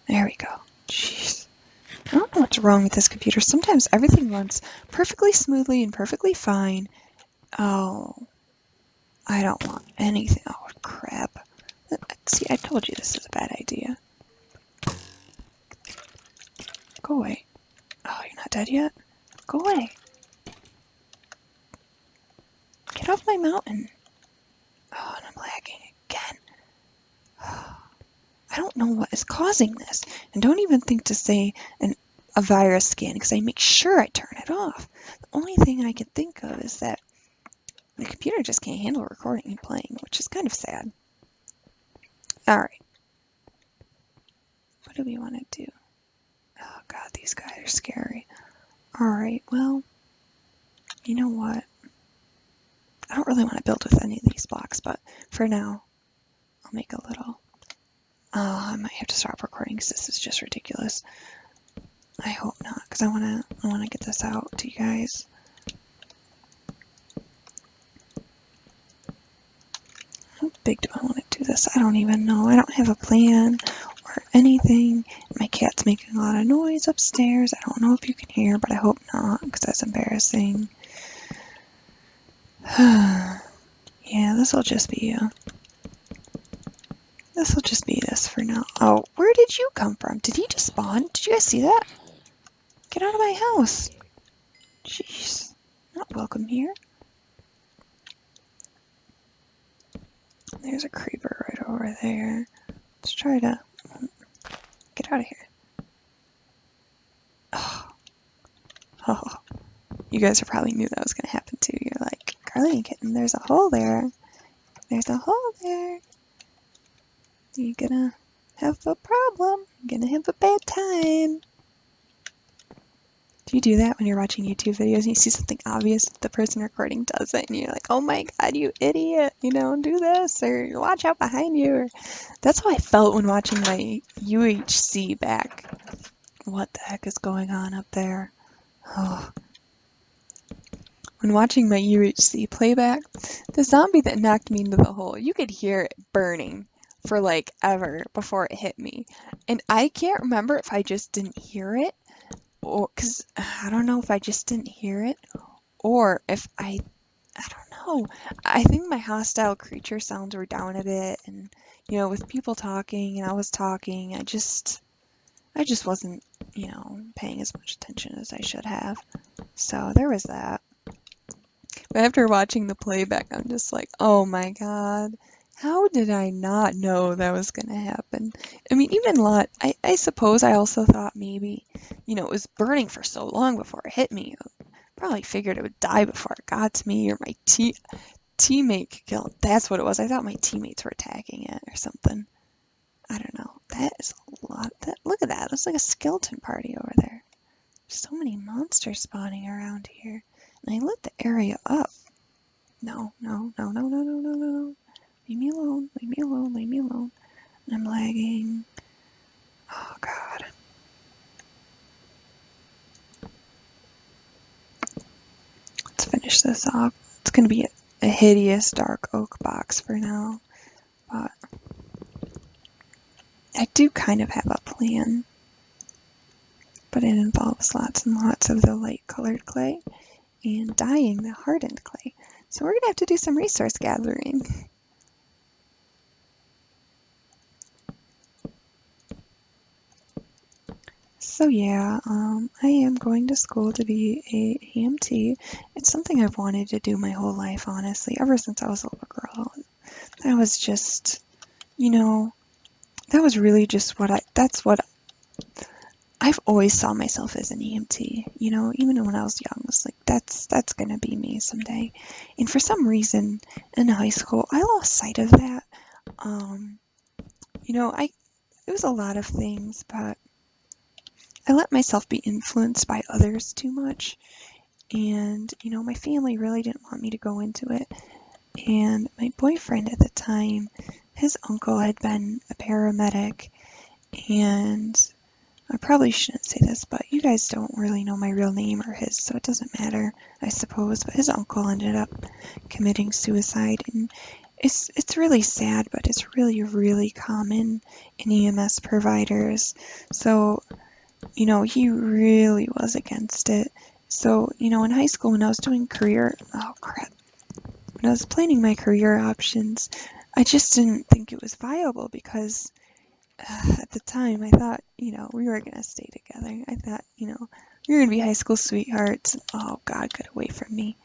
There we go. Jeez. I don't know what's wrong with this computer. Sometimes everything runs perfectly smoothly and perfectly fine. Oh, I don't want anything. Oh, crap. See, I told you this is a bad idea. Go away. Oh, you're not dead yet? Go away. Get off my mountain. Oh, and I'm lagging again. I don't know what is causing this. And don't even think to say a virus scan, because I make sure I turn it off. The only thing I can think of is that the computer just can't handle recording and playing, which is kind of sad. Alright. What do we want to do? Oh god, these guys are scary. Alright, well, you know what? I don't really want to build with any of these blocks, but for now, I'll make a little... Oh, I might have to stop recording because this is just ridiculous. I hope not, because I wanna get this out to you guys. How big do I want to do this? I don't even know. I don't have a plan or anything. My cat's making a lot of noise upstairs. I don't know if you can hear, but I hope not, because that's embarrassing. Yeah, this will just be this for now. Oh, where did you come from? Did he just spawn? Did you guys see that? Get out of my house. Jeez, not welcome here. There's a creeper right over there. Let's try to get out of here. Oh, oh. You guys probably knew that was going to happen too. You're like, Carly and Kitten, there's a hole there. There's a hole there. You're gonna have a problem. You're gonna have a bad time. Do you do that when you're watching YouTube videos and you see something obvious, the person recording does it, and you're like, oh my god, you idiot, you know, do this, or watch out behind you. Or... That's how I felt when watching my UHC back. What the heck is going on up there? Oh. When watching my UHC playback, the zombie that knocked me into the hole, you could hear it burning for like ever before it hit me. And I can't remember if I just didn't hear it, or because I don't know if I just didn't hear it, or if I don't know. I think my hostile creature sounds were down a bit, and you know, with people talking and I was talking, I just wasn't, you know, paying as much attention as I should have. So there was that. But after watching the playback, I'm just like, oh my god, how did I not know that was going to happen? I mean, even Lot, I suppose I also thought maybe, you know, it was burning for so long before it hit me. Probably figured it would die before it got to me, or my teammate could kill it. That's what it was. I thought my teammates were attacking it or something. I don't know. That is a lot. Look at that. It's like a skeleton party over there. There's so many monsters spawning around here. And I lit the area up. No, no, no, no, no, no, no, no. Leave me alone, leave me alone, leave me alone. I'm lagging. Oh, God. Let's finish this off. It's going to be a hideous dark oak box for now. But I do kind of have a plan. But it involves lots and lots of the light colored clay and dyeing the hardened clay. So we're going to have to do some resource gathering. So yeah, I am going to school to be a EMT. It's something I've wanted to do my whole life, honestly, ever since I was a little girl. That was just, you know, that was really just that's what I've always saw myself as an EMT, you know, even when I was young. I was like, that's gonna be me someday. And for some reason, in high school, I lost sight of that. You know, it was a lot of things, but I let myself be influenced by others too much. And, you know, my family really didn't want me to go into it. And my boyfriend at the time, his uncle had been a paramedic, and I probably shouldn't say this, but you guys don't really know my real name or his, so it doesn't matter, I suppose. But his uncle ended up committing suicide, and it's really sad, but it's really, really common in EMS providers. So, he really was against it. So, in high school when I was doing oh crap, when I was planning my career options, I just didn't think it was viable because at the time I thought, we were going to stay together. I thought, we were going to be high school sweethearts. Oh God, get away from me.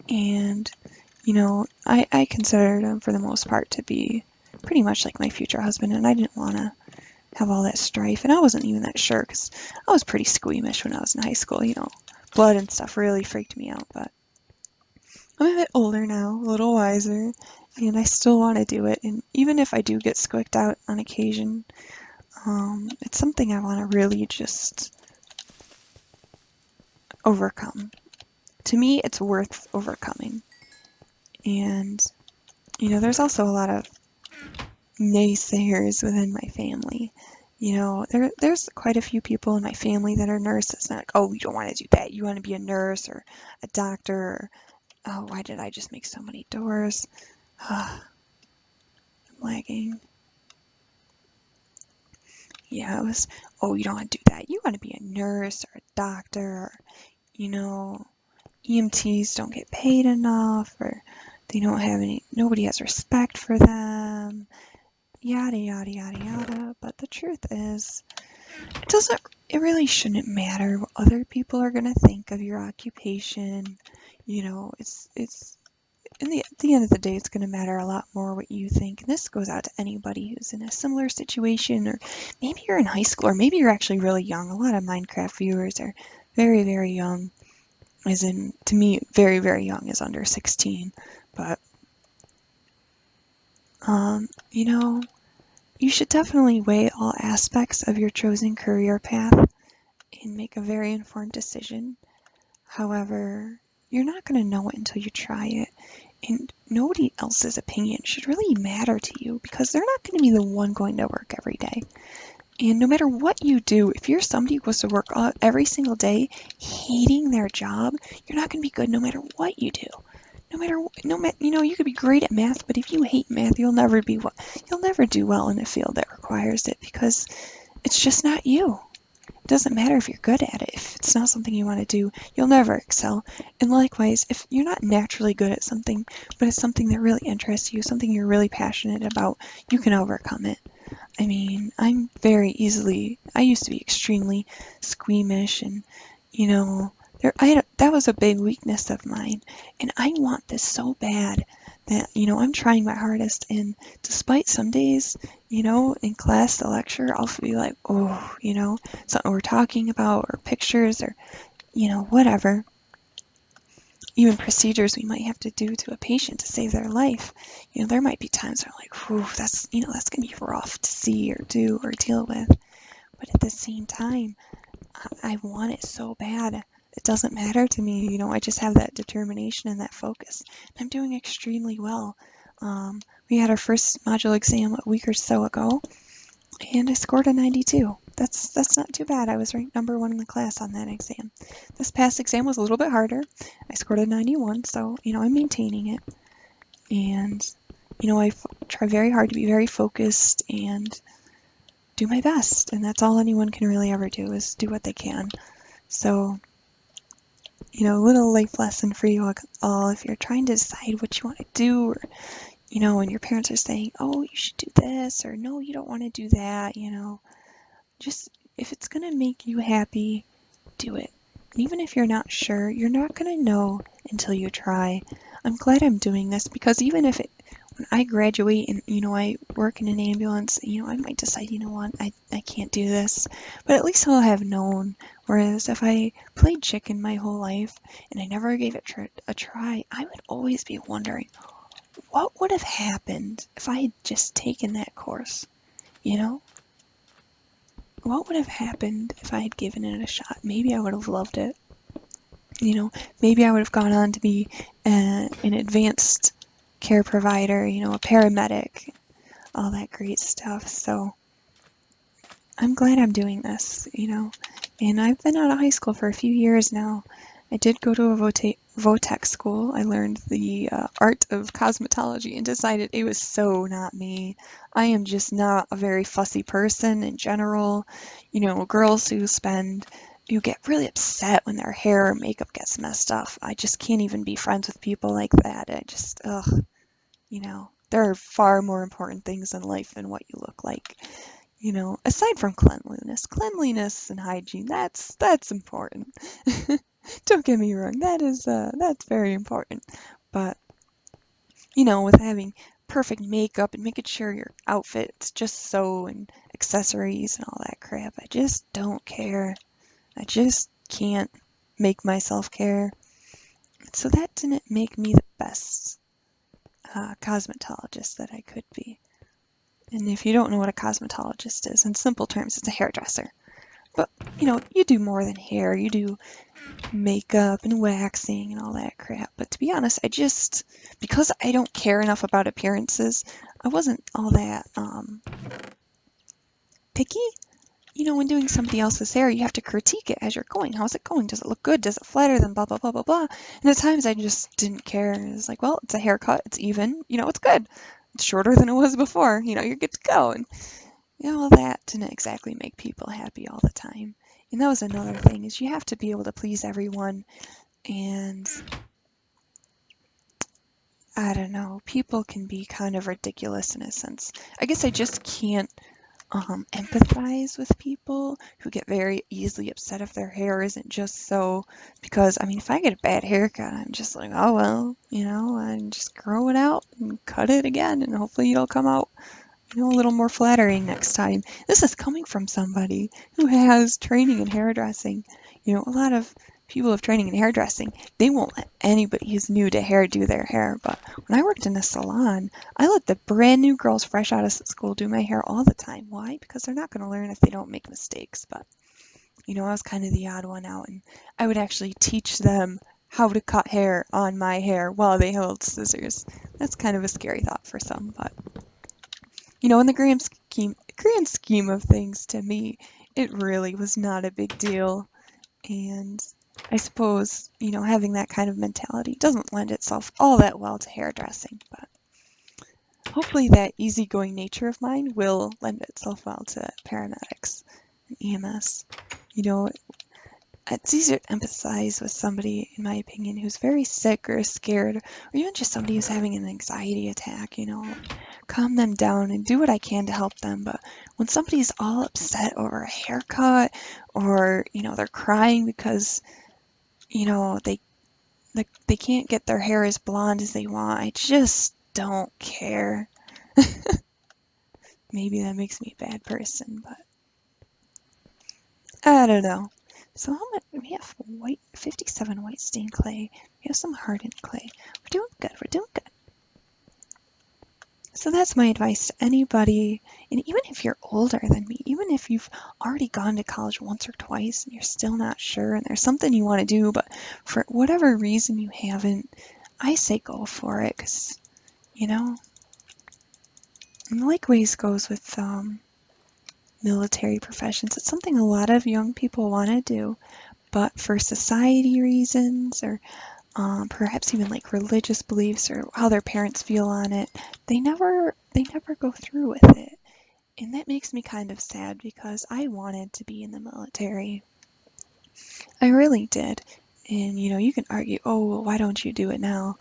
And, I considered him for the most part to be pretty much like my future husband, and I didn't want to have all that strife. And I wasn't even that sure because I was pretty squeamish when I was in high school. Blood and stuff really freaked me out. But I'm a bit older now, a little wiser, and I still want to do it. And even if I do get squicked out on occasion, it's something I want to really just overcome. To me, it's worth overcoming. And, there's also a lot of naysayers within my family. There's quite a few people in my family that are nurses. Not like, oh, you don't want to do that. You want to be a nurse or a doctor. Or, oh, why did I just make so many doors? I'm lagging. Yeah, it was, oh, you don't want to do that. You want to be a nurse or a doctor. Or, EMTs don't get paid enough, or they don't have nobody has respect for them. Yada, yada, yada, yada. But the truth is, it really shouldn't matter what other people are going to think of your occupation. It's at the end of the day, it's going to matter a lot more what you think. And this goes out to anybody who's in a similar situation, or maybe you're in high school, or maybe you're actually really young. A lot of Minecraft viewers are very, very young, as in, to me, very, very young is under 16. But, you should definitely weigh all aspects of your chosen career path and make a very informed decision. However, you're not going to know it until you try it, and nobody else's opinion should really matter to you because they're not going to be the one going to work every day. And no matter what you do, if you're somebody who goes to work every single day hating their job, you're not going to be good no matter what you do. You could be great at math, but if you hate math, you'll never do well in a field that requires it because it's just not you. It doesn't matter if you're good at it. If it's not something you want to do, you'll never excel. And likewise, if you're not naturally good at something, but it's something that really interests you, something you're really passionate about, you can overcome it. I mean, I used to be extremely squeamish and, that was a big weakness of mine. And I want this so bad that, I'm trying my hardest. And despite some days, in class, the lecture, I'll be like, oh, something we're talking about or pictures or, whatever. Even procedures we might have to do to a patient to save their life. There might be times where I'm like, whew, that's going to be rough to see or do or deal with. But at the same time, I want it so bad. It doesn't matter to me, I just have that determination and that focus. And I'm doing extremely well. We had our first module exam a week or so ago, and I scored a 92. That's not too bad. I was ranked #1 in the class on that exam. This past exam was a little bit harder. I scored a 91, so, I'm maintaining it. And, I try very hard to be very focused and do my best. And that's all anyone can really ever do is do what they can. So, little life lesson for you all. If you're trying to decide what you want to do, or, and your parents are saying, oh, you should do this, or no, you don't want to do that, just, if it's going to make you happy, do it. And even if you're not sure, you're not going to know until you try. I'm glad I'm doing this because even if when I graduate and, I work in an ambulance, I might decide, what, I can't do this. But at least I'll have known. Whereas if I played chicken my whole life and I never gave it a try, I would always be wondering, what would have happened if I had just taken that course, What would have happened if I had given it a shot? Maybe I would have loved it. Maybe I would have gone on to be an advanced care provider, a paramedic, all that great stuff. So I'm glad I'm doing this, and I've been out of high school for a few years now. I did go to a Votech school, I learned the art of cosmetology and decided it was so not me. I am just not a very fussy person in general. You know, girls who get really upset when their hair or makeup gets messed up. I just can't even be friends with people like that. I just, ugh, you know, there are far more important things in life than what you look like. You know, aside from cleanliness and hygiene, that's important. Don't get me wrong, that's very important. But, you know, with having perfect makeup and making sure your outfit's just so and accessories and all that crap, I just don't care. I just can't make myself care. So that didn't make me the best cosmetologist that I could be. And if you don't know what a cosmetologist is, in simple terms, it's a hairdresser. But, you know, you do more than hair. You do makeup and waxing and all that crap. But to be honest, because I don't care enough about appearances, I wasn't all that picky. You know, when doing somebody else's hair, you have to critique it as you're going. How's it going? Does it look good? Does it flatter them? Blah, blah, blah, blah, blah. And at times I just didn't care. It's like, well, it's a haircut. It's even. You know, it's good. It's shorter than it was before. You know, you're good to go. And, you know, that didn't exactly make people happy all the time. And that was another thing, is you have to be able to please everyone. And I don't know, people can be kind of ridiculous in a sense. I guess I just can't empathize with people who get very easily upset if their hair isn't just so, because I mean, if I get a bad haircut, I'm just like, oh well, you know, I just grow it out and cut it again, and hopefully it'll come out, you know, a little more flattering next time. This is coming from somebody who has training in hairdressing. You know, a lot of people have training in hairdressing. They won't let anybody who's new to hair do their hair. But when I worked in a salon, I let the brand new girls fresh out of school do my hair all the time. Why? Because they're not going to learn if they don't make mistakes. But, you know, I was kind of the odd one out, and I would actually teach them how to cut hair on my hair while they held scissors. That's kind of a scary thought for some, but you know, in the grand scheme of things, to me, it really was not a big deal. And I suppose, you know, having that kind of mentality doesn't lend itself all that well to hairdressing, but hopefully that easygoing nature of mine will lend itself well to paramedics and EMS. You know, it's easier to empathize with somebody, in my opinion, who's very sick or scared, or even just somebody who's having an anxiety attack, you know, calm them down and do what I can to help them. But when somebody's all upset over a haircut, or, you know, they're crying because, you know, they can't get their hair as blonde as they want, I just don't care. Maybe that makes me a bad person, but I don't know. So how much we have 57 white stained clay. We have some hardened clay. We're doing good. We're doing good. So that's my advice to anybody, and even if you're older than me, even if you've already gone to college once or twice and you're still not sure and there's something you want to do, but for whatever reason you haven't, I say go for it, because, you know, and likewise goes with military professions. It's something a lot of young people want to do, but for society reasons, or perhaps even like religious beliefs or how their parents feel on it, they never go through with it. And that makes me kind of sad, because I wanted to be in the military. I really did. And you know, you can argue, oh, well, why don't you do it now?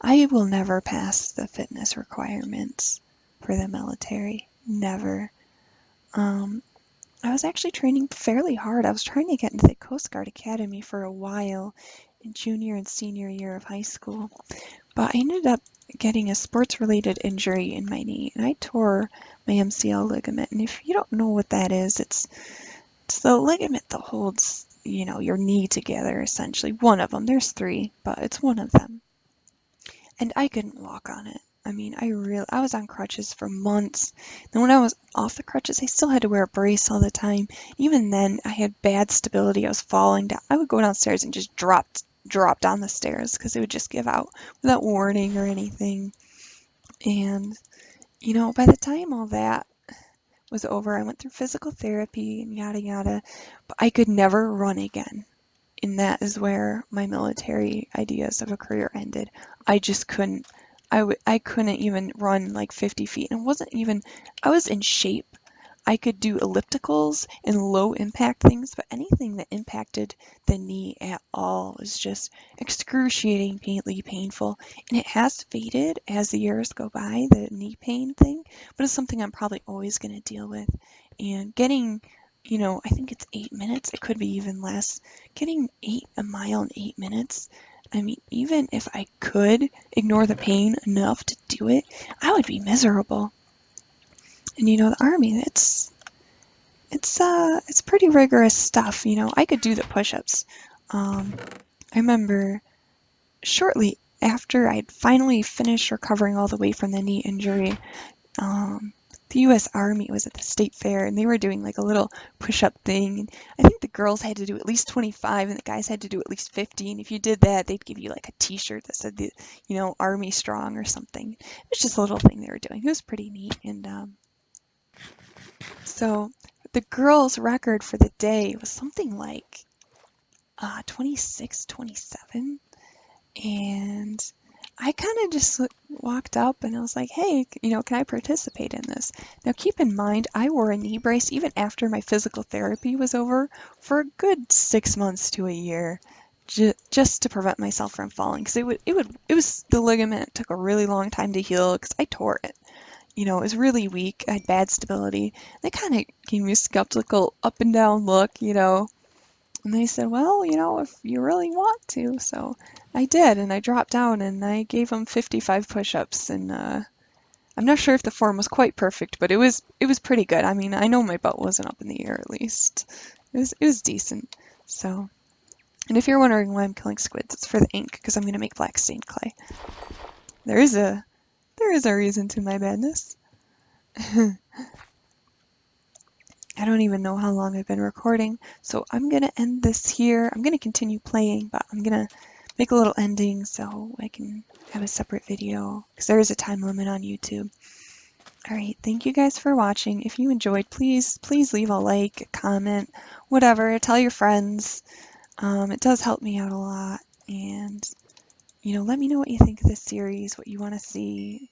I will never pass the fitness requirements for the military. Never. Um, I was actually training fairly hard. I was trying to get into the Coast Guard Academy for a while in junior and senior year of high school. But I ended up getting a sports-related injury in my knee, and I tore my MCL ligament. And if you don't know what that is, it's the ligament that holds, you know, your knee together, essentially. One of them. There's three, but it's one of them. And I couldn't walk on it. I mean, I was on crutches for months. Then when I was off the crutches, I still had to wear a brace all the time. Even then, I had bad stability. I was falling down. I would go downstairs and just drop down the stairs, because it would just give out without warning or anything. And, you know, by the time all that was over, I went through physical therapy and yada yada, but I could never run again. And that is where my military ideas of a career ended. I just couldn't. I couldn't even run like 50 feet, and it wasn't even. I was in shape. I could do ellipticals and low impact things, but anything that impacted the knee at all was just excruciatingly painful. And it has faded as the years go by, the knee pain thing, but it's something I'm probably always going to deal with. And getting, I think it's 8 minutes, it could be even less. Getting a mile in 8 minutes. I mean, even if I could ignore the pain enough to do it, I would be miserable. And the army, it's pretty rigorous stuff. I could do the push-ups. I remember shortly after I'd finally finished recovering all the way from the knee injury, the U.S. Army was at the state fair and they were doing like a little push-up thing. And I think the girls had to do at least 25 and the guys had to do at least 50. And if you did that, they'd give you like a T-shirt that said Army Strong or something. It was just a little thing they were doing. It was pretty neat. And so the girls' record for the day was something like 26, 27. And I kind of just walked up and I was like, hey, can I participate in this? Now, keep in mind, I wore a knee brace even after my physical therapy was over for a good 6 months to a year, just to prevent myself from falling. Because it was the ligament took a really long time to heal because I tore it. It was really weak. I had bad stability. They kind of gave me a skeptical up and down look. And they said, well, if you really want to. So I did, and I dropped down and I gave them 55 push-ups. And I'm not sure if the form was quite perfect, but it was pretty good. I mean, I know my butt wasn't up in the air at least. It was decent. So, and if you're wondering why I'm killing squids, it's for the ink because I'm gonna make black stained clay. There is a reason to my madness. I don't even know how long I've been recording, so I'm going to end this here. I'm going to continue playing, but I'm going to make a little ending so I can have a separate video, because there is a time limit on YouTube. Alright, thank you guys for watching. If you enjoyed, please leave a like, a comment, whatever. Tell your friends. It does help me out a lot. And, let me know what you think of this series, what you want to see,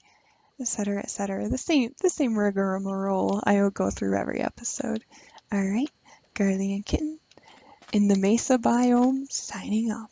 etc., etc. The same rigmarole I will go through every episode. Alright, Girly and Kitten in the Mesa biome signing off.